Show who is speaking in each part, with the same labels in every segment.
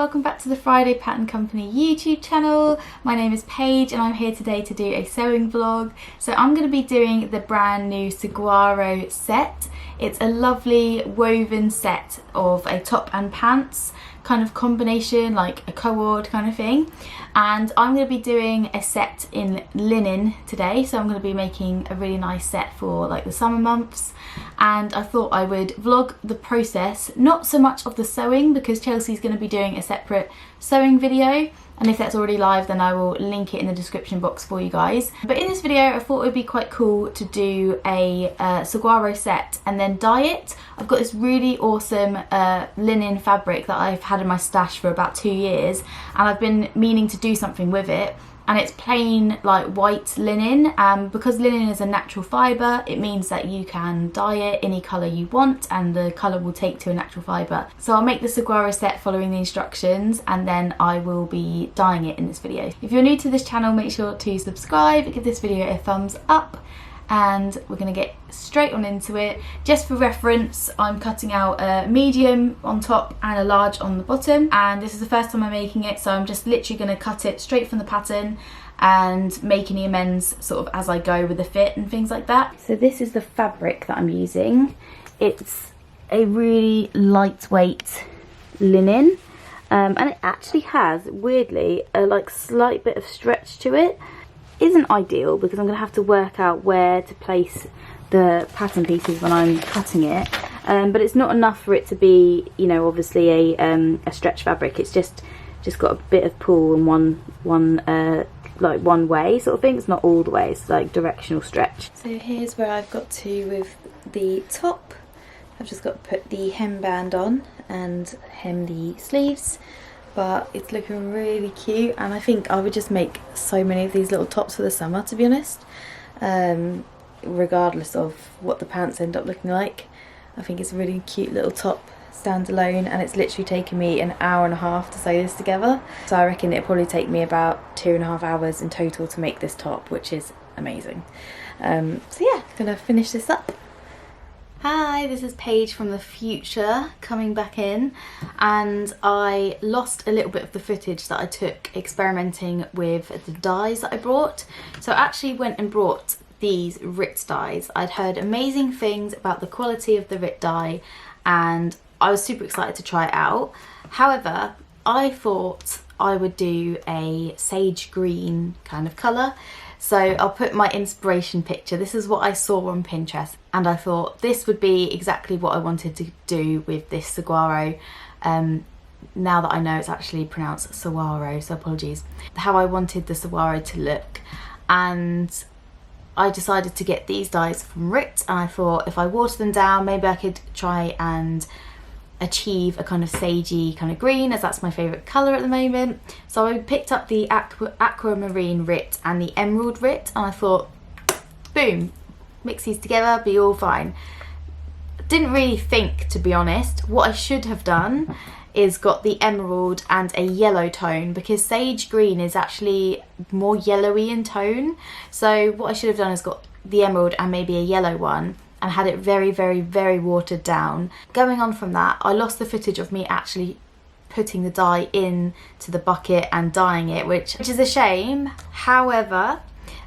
Speaker 1: welcome back to the Friday Pattern Company YouTube channel. My name is Paige and I'm here today to do a sewing vlog. So I'm going to be doing the brand new Saguaro set. It's a lovely woven set of a top and pants kind of combination, like a cord kind of thing. And I'm going to be doing a set in linen today, so I'm going to be making a really nice set for like the summer months. And I thought I would vlog the process, not so much of the sewing because Chelsea's going to be doing a separate sewing video, and if that's already live then I will link it in the description box for you guys. But in this video I thought it would be quite cool to do a Saguaro set and then dye it. I've got this really awesome linen fabric that I've had in my stash for about 2 years, and I've been meaning to do something with it. And it's plain like white linen, because linen is a natural fibre, it means that you can dye it any colour you want and the colour will take to a natural fibre. So I'll make the Saguaro set following the instructions and then I will be dyeing it in this video. If you're new to this channel, make sure to subscribe, give this video a thumbs up, and we're going to get straight on into it. Just for reference, I'm cutting out a medium on top and a large on the bottom, and this is the first time I'm making it, so I'm just literally going to cut it straight from the pattern and make any amends sort of as I go with the fit and things like that. So this is the fabric that I'm using. It's a really lightweight linen, and it actually has, weirdly, a like slight bit of stretch to it. Isn't ideal because I'm going to have to work out where to place the pattern pieces when I'm cutting it, but it's not enough for it to be, you know, obviously a stretch fabric. It's just got a bit of pull in like one way sort of thing. It's not all the way, it's like directional stretch. So here's where I've got to with the top. I've just got to put the hemband on and hem the sleeves. But it's looking really cute, and I think I would just make so many of these little tops for the summer, to be honest, regardless of what the pants end up looking like. I think it's a really cute little top, standalone, and it's literally taken me an hour and a half to sew this together. So I reckon it'll probably take me about 2.5 hours in total to make this top, which is amazing. So yeah, gonna finish this up. Hi, this is Paige from the future coming back in, and I lost a little bit of the footage that I took experimenting with the dyes that I brought. So I actually went and brought these Rit dyes. I'd heard amazing things about the quality of the Rit dye and I was super excited to try it out. However, I thought I would do a sage green kind of colour. So I'll put my inspiration picture. This is what I saw on Pinterest, and I thought this would be exactly what I wanted to do with this Saguaro. Now that I know it's actually pronounced Saguaro, so apologies. How I wanted the Saguaro to look, and I decided to get these dyes from Rit, and I thought if I water them down, maybe I could try and achieve a kind of sagey kind of green, as that's my favourite colour at the moment. So I picked up the aquamarine Rit and the emerald Rit, and I thought, boom, mix these together, be all fine. Didn't really think, to be honest. What I should have done is got the emerald and a yellow tone, because sage green is actually more yellowy in tone. So what I should have done is got the emerald and maybe a yellow one, and had it very, very, very watered down. Going on from that, I lost the footage of me actually putting the dye in to the bucket and dyeing it, which is a shame. However,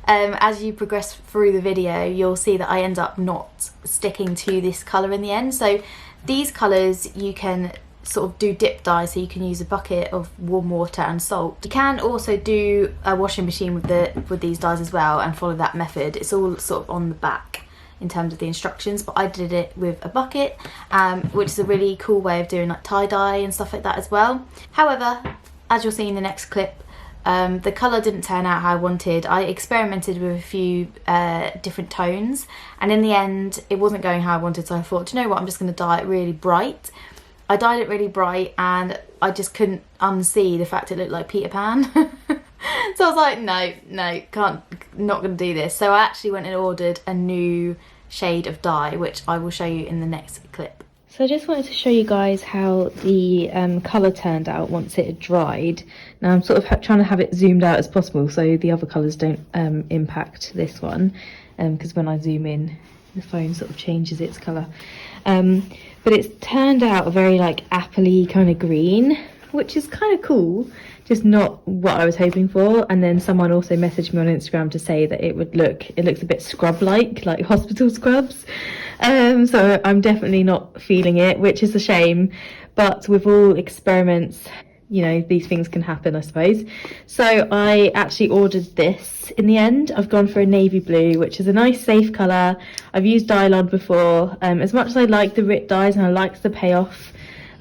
Speaker 1: as you progress through the video, you'll see that I end up not sticking to this colour in the end. So these colours you can sort of do dip dye, so you can use a bucket of warm water and salt. You can also do a washing machine with these dyes as well and follow that method. It's all sort of on the back in terms of the instructions, but I did it with a bucket, which is a really cool way of doing like tie-dye and stuff like that as well. However, as you'll see in the next clip, the colour didn't turn out how I wanted. I experimented with a few different tones, and in the end it wasn't going how I wanted, so I thought, do you know what, I'm just going to dye it really bright. I dyed it really bright and I just couldn't unsee the fact it looked like Peter Pan. So I was like, no, not going to do this. So I actually went and ordered a new shade of dye, which I will show you in the next clip. So I just wanted to show you guys how the colour turned out once it had dried. Now I'm sort of trying to have it zoomed out as possible so the other colours don't impact this one, because when I zoom in, the phone sort of changes its colour. But it's turned out a very like appley kind of green, which is kind of cool, just not what I was hoping for. And then someone also messaged me on Instagram to say that it looks a bit scrub-like hospital scrubs. So I'm definitely not feeling it, which is a shame. But with all experiments, you know, these things can happen, I suppose. So I actually ordered this in the end. I've gone for a navy blue, which is a nice safe colour. I've used Dylon before. As much as I like the RIT dyes and I liked the payoff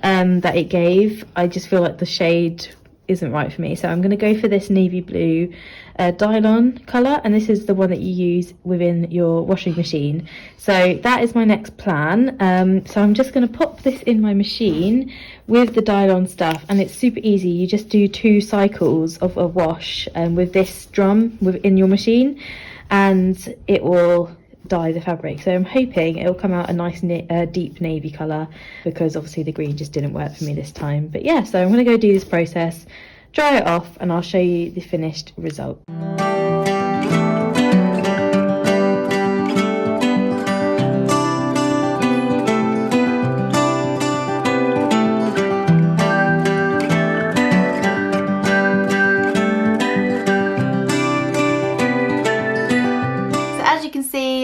Speaker 1: that it gave, I just feel like the shade isn't right for me. So I'm going to go for this navy blue Dylon colour, and this is the one that you use within your washing machine. So that is my next plan. So I'm just going to pop this in my machine with the Dylon stuff, and it's super easy. You just do 2 cycles of a wash with this drum within your machine, and it will dye the fabric. So I'm hoping it'll come out a nice deep navy colour, because obviously the green just didn't work for me this time. But yeah, so I'm going to go do this process, dry it off, and I'll show you the finished result.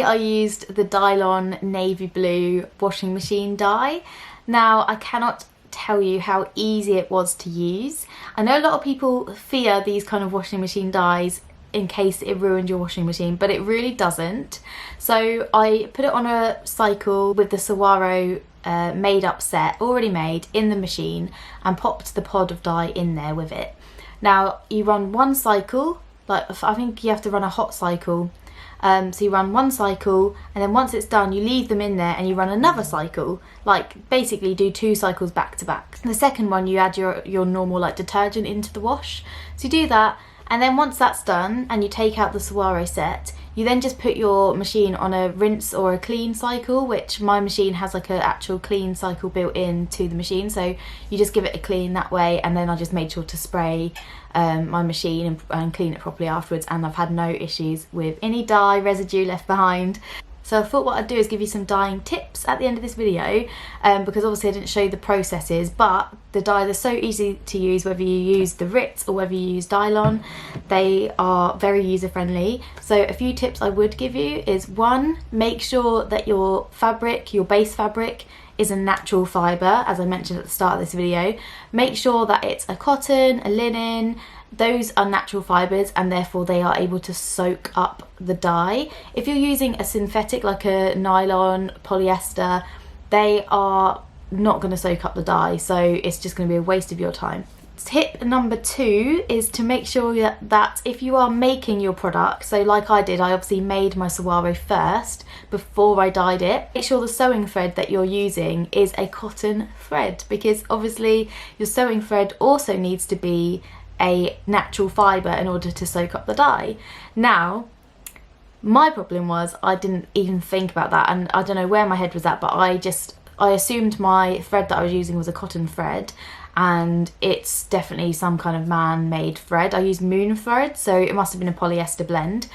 Speaker 1: I used the Dylon navy blue washing machine dye. Now, I cannot tell you how easy it was to use. I know a lot of people fear these kind of washing machine dyes in case it ruined your washing machine, but it really doesn't. So I put it on a cycle with the Saguaro made up set, already made, in the machine, and popped the pod of dye in there with it. Now, you run 1 cycle, I think you have to run a hot cycle. So you run 1 cycle, and then once it's done, you leave them in there and you run another cycle, basically do 2 cycles back to back. The second one, you add your normal detergent into the wash. So you do that, and then once that's done and you take out the Saguaro set, you then just put your machine on a rinse or a clean cycle, which my machine has an actual clean cycle built in to the machine. So you just give it a clean that way, and then I just made sure to spray my machine and clean it properly afterwards, and I've had no issues with any dye residue left behind. So I thought what I'd do is give you some dyeing tips at the end of this video, because obviously I didn't show you the processes, but the dyes are so easy to use, whether you use the RIT or whether you use Dylon. They are very user friendly. So a few tips I would give you is, 1, make sure that your fabric, your base fabric, is a natural fibre, as I mentioned at the start of this video. Make sure that it's a cotton, a linen. Those are natural fibres, and therefore they are able to soak up the dye. If you're using a synthetic like a nylon, polyester, they are not going to soak up the dye, so it's just going to be a waste of your time. Tip number 2 is to make sure that if you are making your product, so like I did, I obviously made my Saguaro first before I dyed it. Make sure the sewing thread that you're using is a cotton thread, because obviously your sewing thread also needs to be a natural fibre in order to soak up the dye. Now, my problem was I didn't even think about that, and I don't know where my head was at, but I assumed my thread that I was using was a cotton thread, and it's definitely some kind of man-made thread. I used moon thread, so it must have been a polyester blend.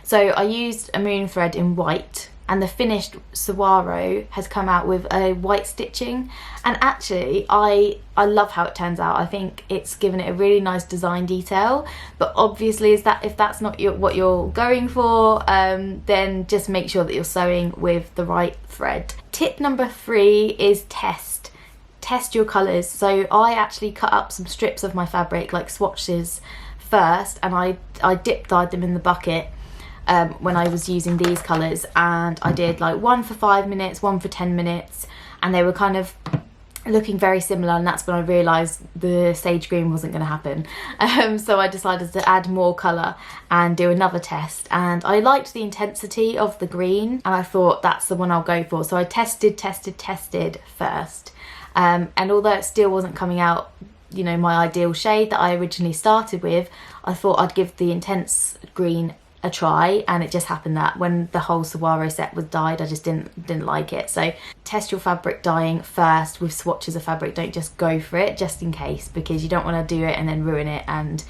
Speaker 1: So I used a moon thread in white, and the finished Saguaro has come out with a white stitching, and actually I love how it turns out. I think it's given it a really nice design detail, but obviously if that's not what you're going for, then just make sure that you're sewing with the right thread. Tip number 3 is test your colours. So I actually cut up some strips of my fabric, like swatches first, and I dip dyed them in the bucket when I was using these colours, and I did one for 5 minutes, one for 10 minutes, and they were kind of looking very similar, and that's when I realised the sage green wasn't going to happen. So I decided to add more colour and do another test, and I liked the intensity of the green, and I thought that's the one I'll go for. So I tested first, and although it still wasn't coming out, you know, my ideal shade that I originally started with, I thought I'd give the intense green a try, and it just happened that when the whole Saguaro set was dyed, I just didn't like it. So test your fabric dyeing first with swatches of fabric. Don't just go for it, just in case, because you don't want to do it and then ruin it, and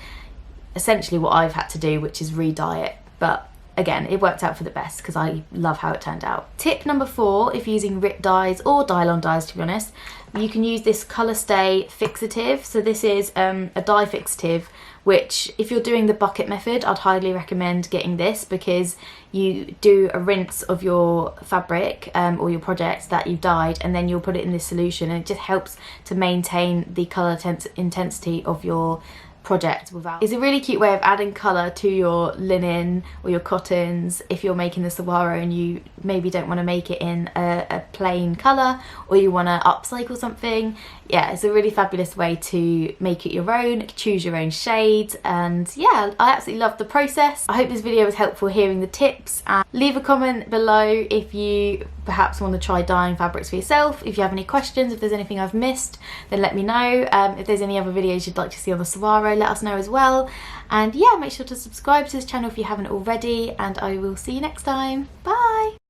Speaker 1: essentially what I've had to do, which is re-dye it. But again, it worked out for the best because I love how it turned out. Tip number 4, if using RIP dyes or Dylon dyes, to be honest, you can use this Colour Stay fixative. So this is a dye fixative, which if you're doing the bucket method, I'd highly recommend getting this, because you do a rinse of your fabric or your project that you've dyed, and then you'll put it in this solution, and it just helps to maintain the colour intensity of your project without. It's a really cute way of adding colour to your linen or your cottons if you're making the Saguaro and you maybe don't want to make it in a plain colour, or you want to upcycle something. Yeah, it's a really fabulous way to make it your own, choose your own shades, and yeah, I absolutely love the process. I hope this video was helpful hearing the tips, and leave a comment below if you perhaps want to try dyeing fabrics for yourself. If you have any questions, if there's anything I've missed, then let me know. If there's any other videos you'd like to see on the Saguaro, let us know as well. And yeah, make sure to subscribe to this channel if you haven't already, and I will see you next time. Bye!